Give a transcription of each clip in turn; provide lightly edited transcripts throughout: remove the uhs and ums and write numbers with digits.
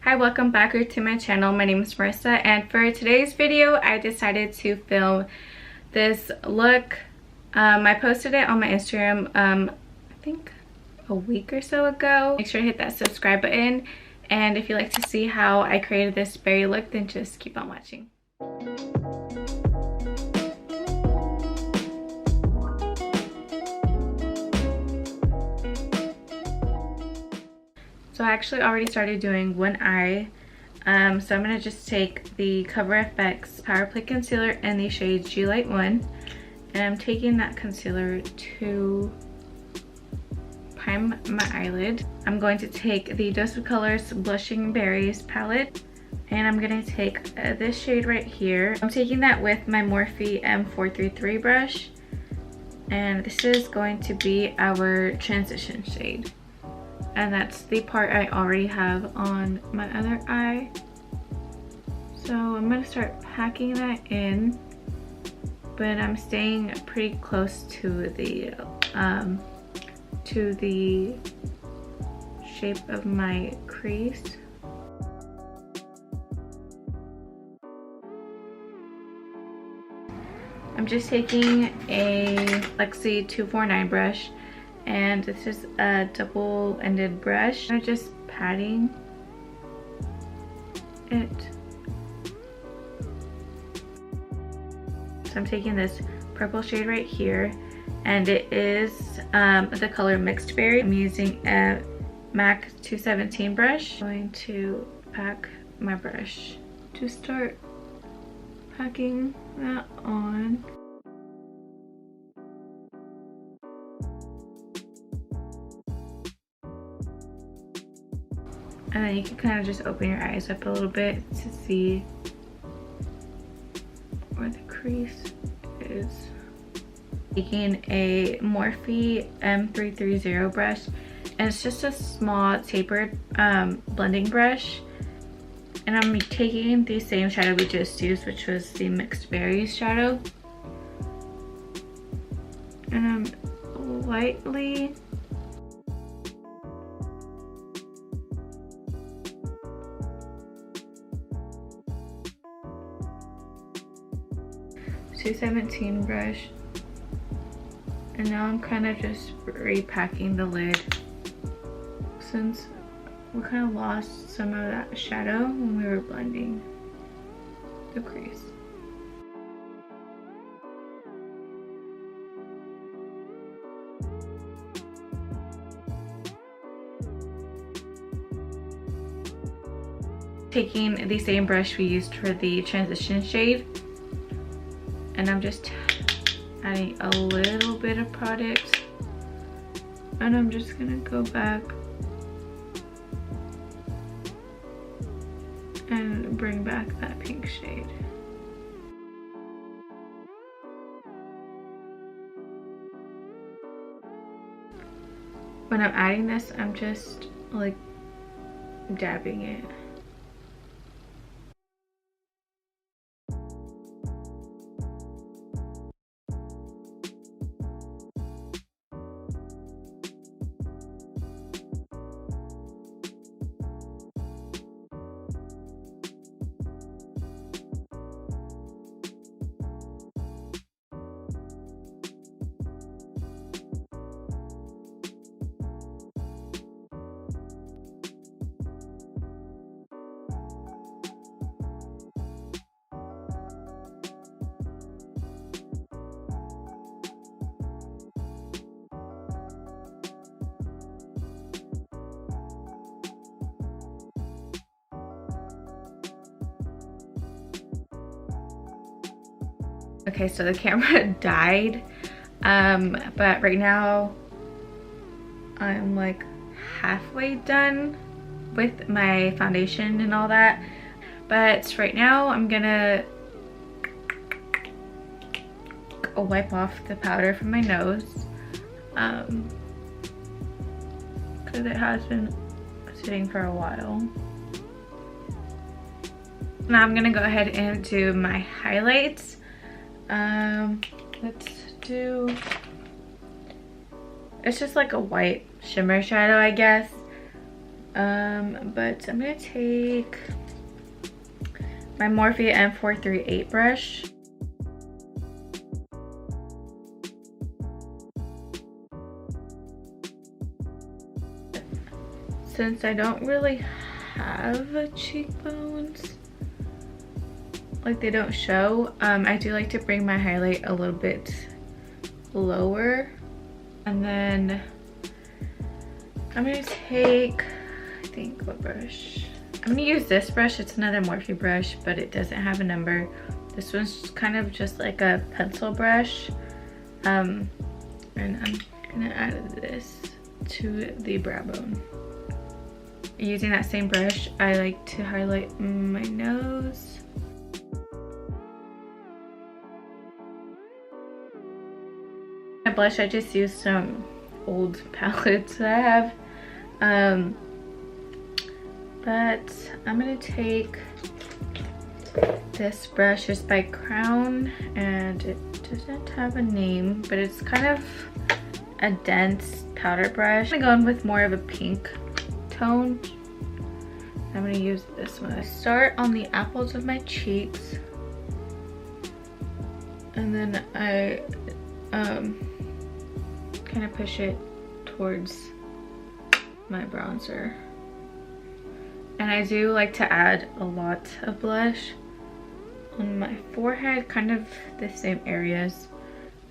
Hi, welcome back to my channel. My name is Marissa, and for today's video I decided to film this look. I posted it on my Instagram I think a week or so ago. Make sure to hit that subscribe button, and if you like to see how I created this berry look, then just keep on watching. So I actually already started doing one eye. So I'm going to just take the Cover FX Power Play Concealer in the shade G Light 1. And I'm taking that concealer to prime my eyelid. I'm going to take the Dose of Colors Blushing Berries palette. And I'm going to take this shade right here. I'm taking that with my Morphe M433 brush. And this is going to be our transition shade. And that's the part I already have on my other eye. So I'm going to start packing that in, but I'm staying pretty close to the shape of my crease. I'm just taking a Lexi 249 brush, and this is a double-ended brush. I'm just patting it. So I'm taking this purple shade right here, and it is the color Mixed Berry. I'm using a MAC 217 brush. I'm going to pack my brush to start packing that on. And then you can kind of just open your eyes up a little bit to see where the crease is. Taking a Morphe M330 brush, and it's just a small tapered blending brush. And I'm taking the same shadow we just used, which was the Mixed Berries shadow. And I'm lightly .217 brush, and now I'm kind of just repacking the lid since we kind of lost some of that shadow when we were blending the crease. Taking the same brush we used for the transition shade, and I'm just adding a little bit of product, and I'm just gonna go back and bring back that pink shade. When I'm adding this, I'm just like dabbing it. Okay, so the camera died, but right now I'm like halfway done with my foundation and all that. But right now I'm gonna wipe off the powder from my nose, because it has been sitting for a while. Now I'm gonna go ahead and do my highlights. Let's do, it's just like a white shimmer shadow, I guess. But I'm gonna take my Morphe M438 brush. Since I don't really have cheekbones, like they don't show, I do like to bring my highlight a little bit lower. And then I'm gonna take, I think, what brush? I'm gonna use this brush. It's another Morphe brush, but it doesn't have a number. This one's kind of just like a pencil brush. And I'm gonna add this to the brow bone. Using that same brush, I like to highlight my nose. My blush, I just used some old palettes that I have. But I'm gonna take this brush. It's by Crown and it doesn't have a name, but it's kind of a dense powder brush. I'm gonna go in with more of a pink tone. I'm gonna use this one. I start on the apples of my cheeks, and then I kind of push it towards my bronzer. And I do like to add a lot of blush on my forehead, kind of the same areas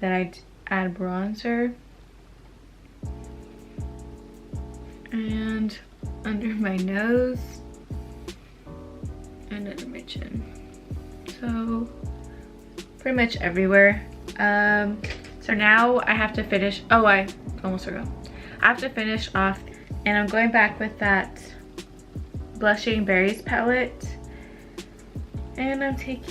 that I add bronzer. And under my nose and under my chin. So pretty much everywhere. So now I have to finish, oh, I almost forgot. I have to finish off, and I'm going back with that Blushing Berries palette. And I'm gonna take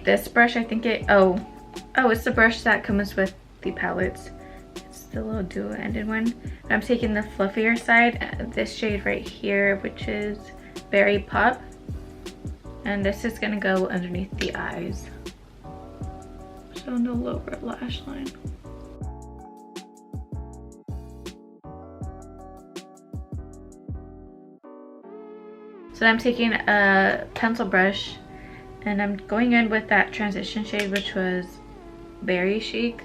this brush. I think it's the brush that comes with the palettes. It's the little dual-ended one. I'm taking the fluffier side, this shade right here, which is Berry Pop. And this is gonna go underneath the eyes. So on the lower lash line. So I'm taking a pencil brush and I'm going in with that transition shade, which was Berry Chic.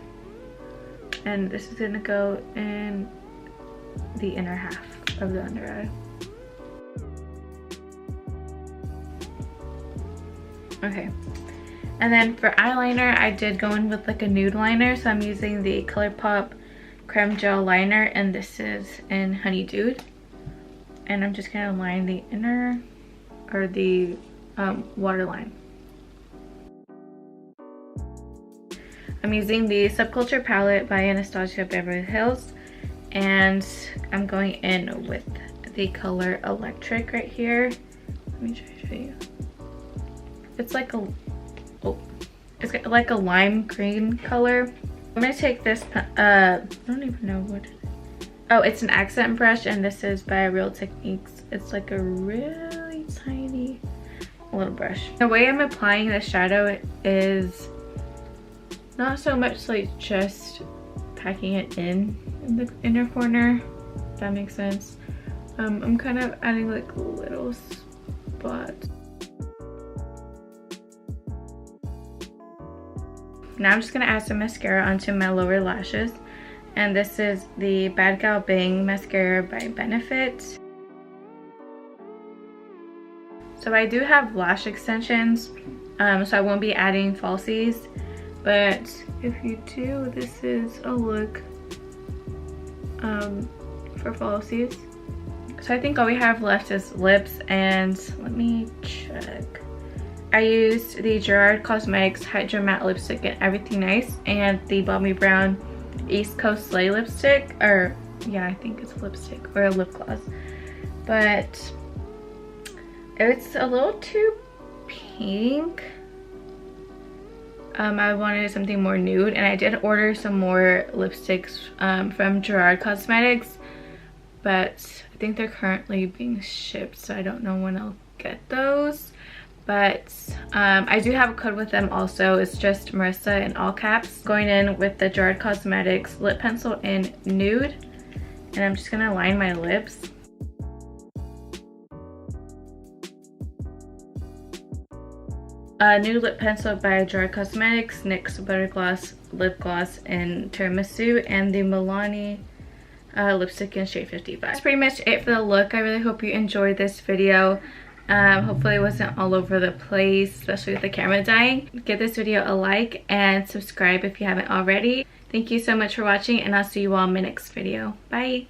And this is gonna go in the inner half of the under eye. Okay. And then for eyeliner, I did go in with like a nude liner. So I'm using the ColourPop Creme Gel Liner, and this is in Honey Dude. And I'm just gonna line the inner, or the waterline. I'm using the Subculture palette by Anastasia Beverly Hills, and I'm going in with the color Electric right here. Let me try to show you. It's like it's like a lime green color. I'm gonna take this, I don't even know what it is. Oh, it's an accent brush, and this is by Real Techniques. It's like a really tiny little brush. The way I'm applying the shadow is not so much like just packing it in the inner corner, if that makes sense. I'm kind of adding like little spots. Now I'm just gonna add some mascara onto my lower lashes. And this is the Bad Gal Bang mascara by Benefit. So I do have lash extensions, so I won't be adding falsies. But if you do, this is a look for falsies. So I think all we have left is lips, and let me check. I used the Gerard Cosmetics Hydro Matte Lipstick in Everything Nice and the Balmy Brown East Coast Slay lipstick, or yeah, I think it's a lipstick or a lip gloss, but it's a little too pink. I wanted something more nude, and I did order some more lipsticks from Gerard Cosmetics, but I think they're currently being shipped, so I don't know when I'll get those. But I do have a code with them also. It's just Maryssa in all caps. Going in with the Gerard Cosmetics lip pencil in Nude, And I'm just gonna line my lips. A new lip pencil by Dry Cosmetics, NYX Butter Gloss Lip Gloss in Tiramisu, and the Milani lipstick in shade 55. That's pretty much it for the look. I really hope you enjoyed this video. Hopefully it wasn't all over the place, especially with the camera dying. Give this video a like and subscribe if you haven't already. Thank you so much for watching, and I'll see you all in my next video. Bye!